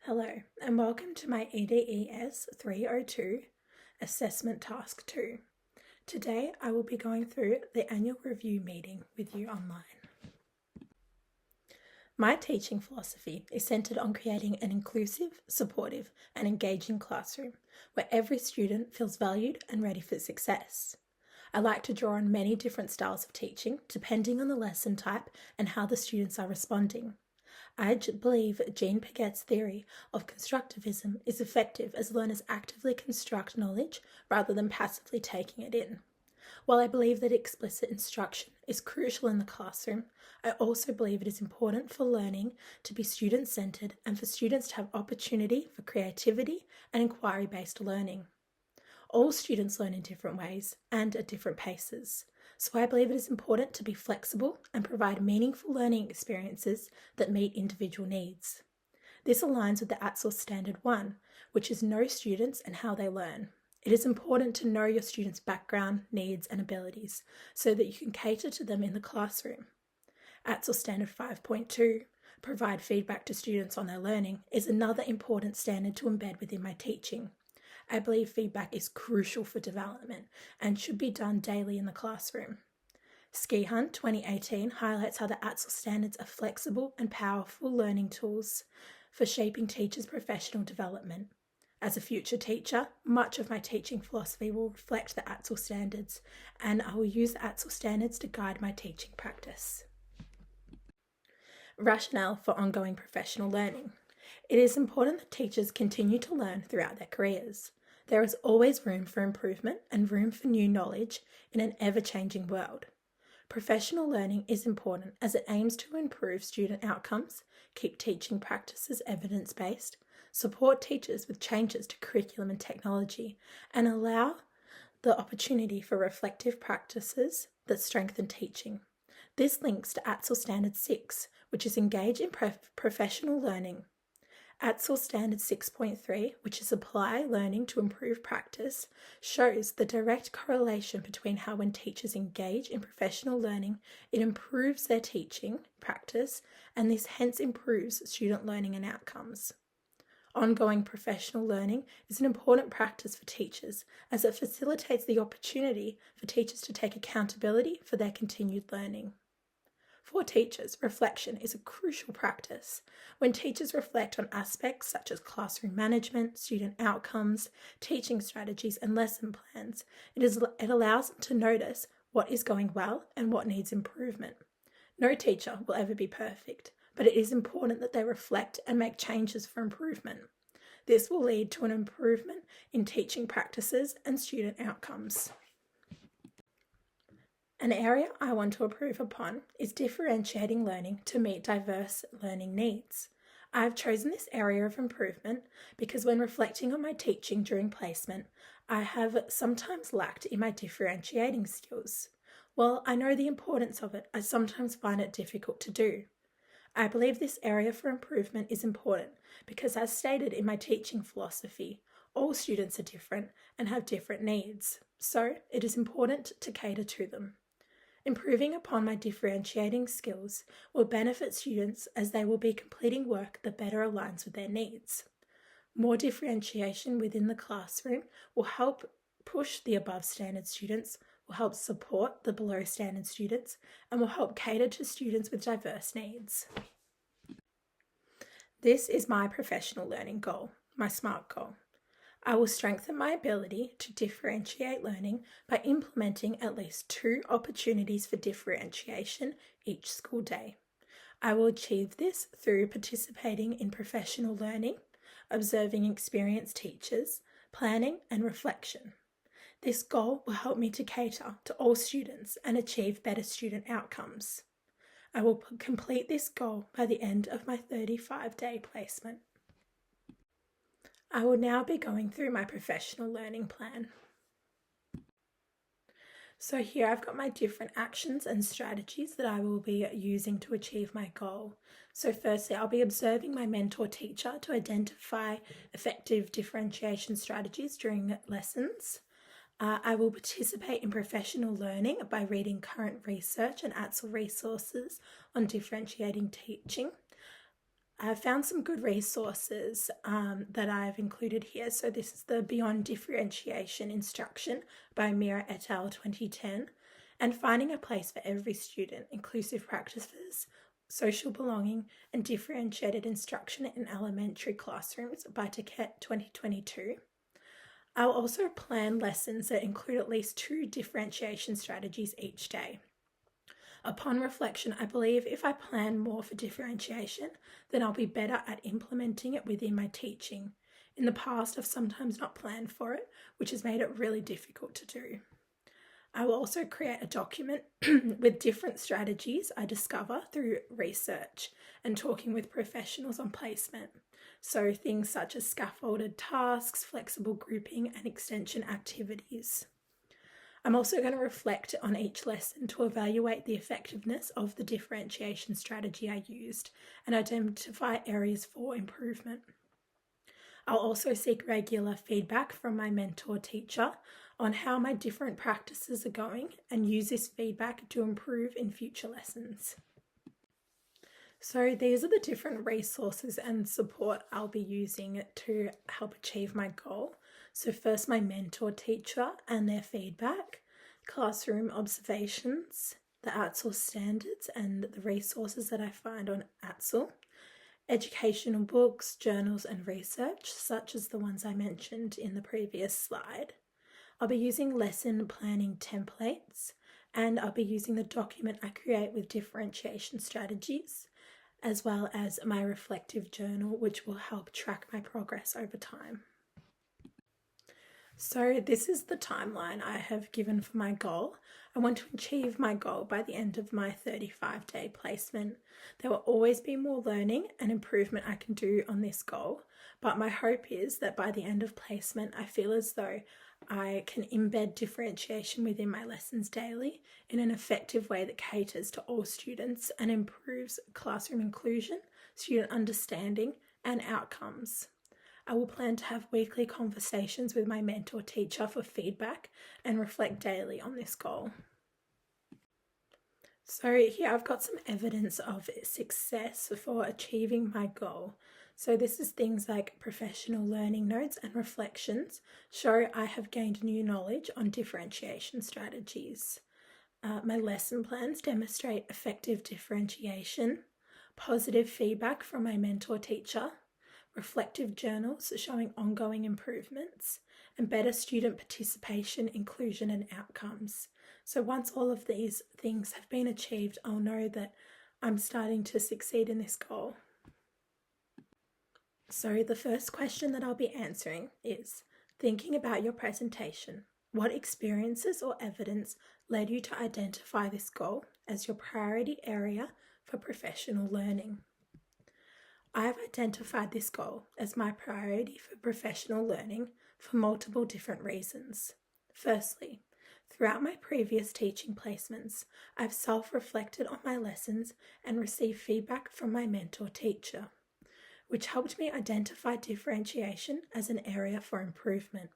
Hello and welcome to my edes302 Assessment Task 2. Today I will be going through the annual review meeting with you online. My teaching philosophy is centred on creating an inclusive, supportive and engaging classroom where every student feels valued and ready for success. I like to draw on many different styles of teaching depending on the lesson type and how the students are responding. I believe Jean Piaget's theory of constructivism is effective as learners actively construct knowledge rather than passively taking it in. While I believe that explicit instruction is crucial in the classroom, I also believe it is important for learning to be student-centred and for students to have opportunity for creativity and inquiry-based learning. All students learn in different ways and at different paces. So I believe it is important to be flexible and provide meaningful learning experiences that meet individual needs. This aligns with the A2 Standard 1, which is know students and how they learn. It is important to know your students' background, needs and abilities so that you can cater to them in the classroom. A2 Standard 5.2, provide feedback to students on their learning, is another important standard to embed within my teaching. I believe feedback is crucial for development and should be done daily in the classroom. Ski Hunt 2018 highlights how the A2 standards are flexible and powerful learning tools for shaping teachers' professional development. As a future teacher, much of my teaching philosophy will reflect the A2 standards, and I will use the A2 standards to guide my teaching practice. Rationale for ongoing professional learning. It is important that teachers continue to learn throughout their careers. There is always room for improvement and room for new knowledge in an ever-changing world. Professional learning is important as it aims to improve student outcomes, keep teaching practices evidence-based, support teachers with changes to curriculum and technology, and allow the opportunity for reflective practices that strengthen teaching. This links to A2 Standard 6, which is engage in professional learning. A2 Standard 6.3, which is apply learning to improve practice, shows the direct correlation between how when teachers engage in professional learning, it improves their teaching practice, and this hence improves student learning and outcomes. Ongoing professional learning is an important practice for teachers as it facilitates the opportunity for teachers to take accountability for their continued learning. For teachers, reflection is a crucial practice. When teachers reflect on aspects such as classroom management, student outcomes, teaching strategies, and lesson plans, it allows them to notice what is going well and what needs improvement. No teacher will ever be perfect, but it is important that they reflect and make changes for improvement. This will lead to an improvement in teaching practices and student outcomes. An area I want to improve upon is differentiating learning to meet diverse learning needs. I have chosen this area of improvement because when reflecting on my teaching during placement, I have sometimes lacked in my differentiating skills. While I know the importance of it, I sometimes find it difficult to do. I believe this area for improvement is important because, as stated in my teaching philosophy, all students are different and have different needs, so it is important to cater to them. Improving upon my differentiating skills will benefit students as they will be completing work that better aligns with their needs. More differentiation within the classroom will help push the above standard students, will help support the below standard students, and will help cater to students with diverse needs. This is my professional learning goal, my SMART goal. I will strengthen my ability to differentiate learning by implementing at least 2 opportunities for differentiation each school day. I will achieve this through participating in professional learning, observing experienced teachers, planning and reflection. This goal will help me to cater to all students and achieve better student outcomes. I will complete this goal by the end of my 35-day placement. I will now be going through my professional learning plan. So here I've got my different actions and strategies that I will be using to achieve my goal. So firstly, I'll be observing my mentor teacher to identify effective differentiation strategies during lessons. I will participate in professional learning by reading current research and A2 resources on differentiating teaching. I've found some good resources that I've included here. So this is the Beyond Differentiation Instruction by Mira et al. 2010, and Finding a Place for Every Student, Inclusive Practices, Social Belonging and Differentiated Instruction in Elementary Classrooms by Taquet 2022. I'll also plan lessons that include at least 2 differentiation strategies each day. Upon reflection, I believe if I plan more for differentiation, then I'll be better at implementing it within my teaching. In the past, I've sometimes not planned for it, which has made it really difficult to do. I will also create a document with different strategies I discover through research and talking with professionals on placement. So things such as scaffolded tasks, flexible grouping, and extension activities. I'm also going to reflect on each lesson to evaluate the effectiveness of the differentiation strategy I used and identify areas for improvement. I'll also seek regular feedback from my mentor teacher on how my different practices are going and use this feedback to improve in future lessons. So these are the different resources and support I'll be using to help achieve my goal. So first, my mentor teacher and their feedback, classroom observations, the ATSL standards and the resources that I find on ATSL, educational books, journals and research, such as the ones I mentioned in the previous slide. I'll be using lesson planning templates, and I'll be using the document I create with differentiation strategies, as well as my reflective journal, which will help track my progress over time. So this is the timeline I have given for my goal. I want to achieve my goal by the end of my 35-day placement. There will always be more learning and improvement I can do on this goal, but my hope is that by the end of placement, I feel as though I can embed differentiation within my lessons daily in an effective way that caters to all students and improves classroom inclusion, student understanding, and outcomes. I will plan to have weekly conversations with my mentor teacher for feedback and reflect daily on this goal. So here I've got some evidence of success for achieving my goal. So this is things like professional learning notes and reflections show I have gained new knowledge on differentiation strategies. My lesson plans demonstrate effective differentiation, positive feedback from my mentor teacher, reflective journals showing ongoing improvements, and better student participation, inclusion, and outcomes. So once all of these things have been achieved, I'll know that I'm starting to succeed in this goal. So the first question that I'll be answering is, thinking about your presentation, what experiences or evidence led you to identify this goal as your priority area for professional learning? I have identified this goal as my priority for professional learning for multiple different reasons. Firstly, throughout my previous teaching placements, I've self-reflected on my lessons and received feedback from my mentor teacher, which helped me identify differentiation as an area for improvement.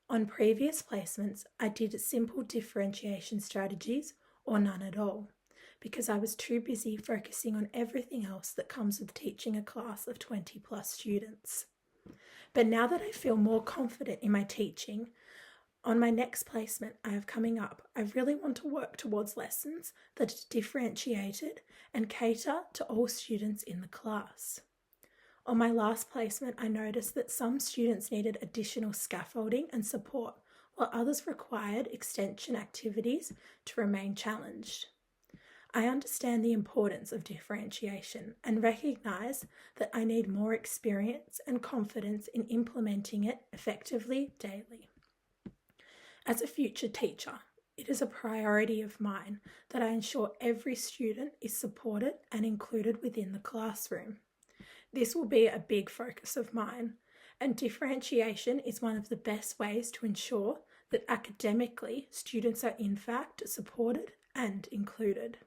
On previous placements, I did simple differentiation strategies or none at all, because I was too busy focusing on everything else that comes with teaching a class of 20 plus students. But now that I feel more confident in my teaching, on my next placement I have coming up, I really want to work towards lessons that are differentiated and cater to all students in the class. On my last placement, I noticed that some students needed additional scaffolding and support, while others required extension activities to remain challenged. I understand the importance of differentiation and recognise that I need more experience and confidence in implementing it effectively daily. As a future teacher, it is a priority of mine that I ensure every student is supported and included within the classroom. This will be a big focus of mine, and differentiation is one of the best ways to ensure that academically students are in fact supported and included.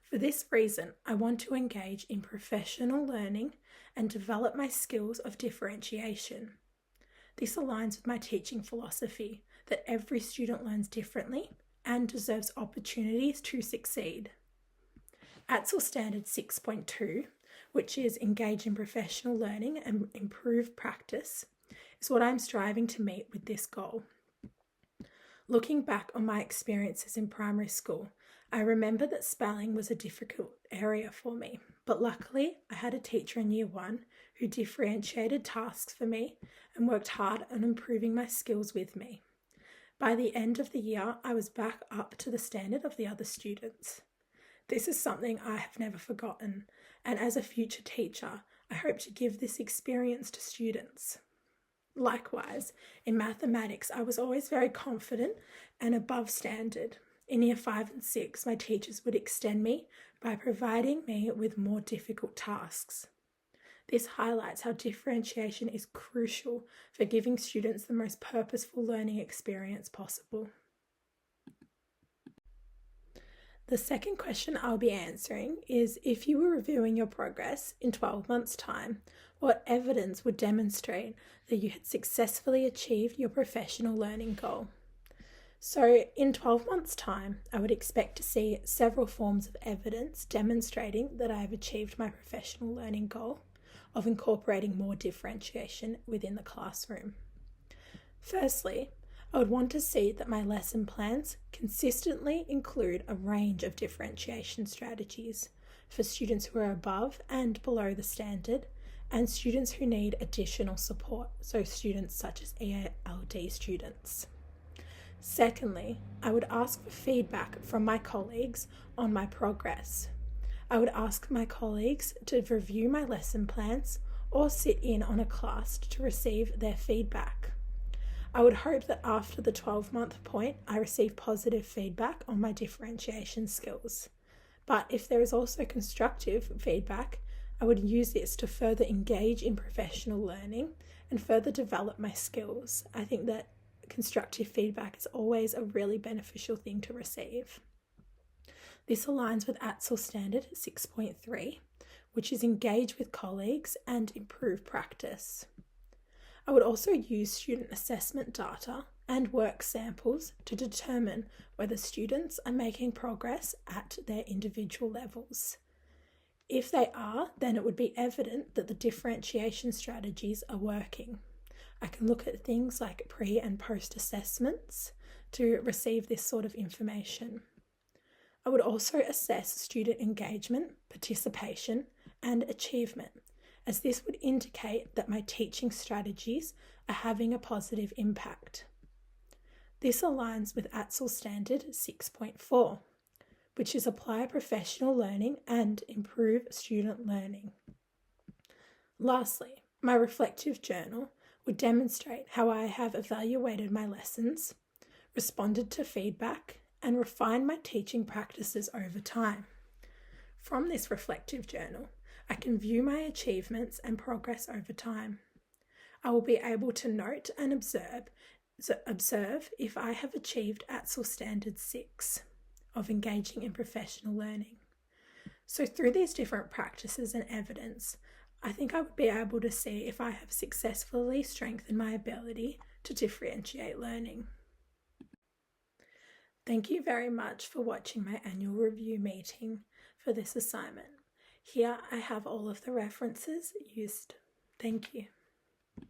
For this reason, I want to engage in professional learning and develop my skills of differentiation. This aligns with my teaching philosophy that every student learns differently and deserves opportunities to succeed. ATSL Standard 6.2, which is engage in professional learning and improve practice, is what I'm striving to meet with this goal. Looking back on my experiences in primary school, I remember that spelling was a difficult area for me, but luckily I had a teacher in Year 1 who differentiated tasks for me and worked hard on improving my skills with me. By the end of the year, I was back up to the standard of the other students. This is something I have never forgotten, and as a future teacher, I hope to give this experience to students. Likewise, in mathematics, I was always very confident and above standard. In Year 5 and 6, my teachers would extend me by providing me with more difficult tasks. This highlights how differentiation is crucial for giving students the most purposeful learning experience possible. The second question I'll be answering is, if you were reviewing your progress in 12 months' time, what evidence would demonstrate that you had successfully achieved your professional learning goal? So in 12 months' time, I would expect to see several forms of evidence demonstrating that I have achieved my professional learning goal of incorporating more differentiation within the classroom. Firstly, I would want to see that my lesson plans consistently include a range of differentiation strategies for students who are above and below the standard and students who need additional support, so students such as ELD students. Secondly, I would ask for feedback from my colleagues on my progress. I would ask my colleagues to review my lesson plans or sit in on a class to receive their feedback. I would hope that after the 12-month point, I receive positive feedback on my differentiation skills. But if there is also constructive feedback, I would use this to further engage in professional learning and further develop my skills. I think that constructive feedback is always a really beneficial thing to receive. This aligns with ATSL Standard 6.3, which is engage with colleagues and improve practice. I would also use student assessment data and work samples to determine whether students are making progress at their individual levels. If they are, then it would be evident that the differentiation strategies are working. I can look at things like pre- and post-assessments to receive this sort of information. I would also assess student engagement, participation, and achievement, as this would indicate that my teaching strategies are having a positive impact. This aligns with ATSL Standard 6.4, which is apply professional learning and improve student learning. Lastly, my reflective journal would demonstrate how I have evaluated my lessons, responded to feedback, and refined my teaching practices over time. From this reflective journal, I can view my achievements and progress over time. I will be able to note and observe if I have achieved ATSL Standard 6 of engaging in professional learning. So through these different practices and evidence, I think I would be able to see if I have successfully strengthened my ability to differentiate learning. Thank you very much for watching my annual review meeting for this assignment. Here I have all of the references used. Thank you.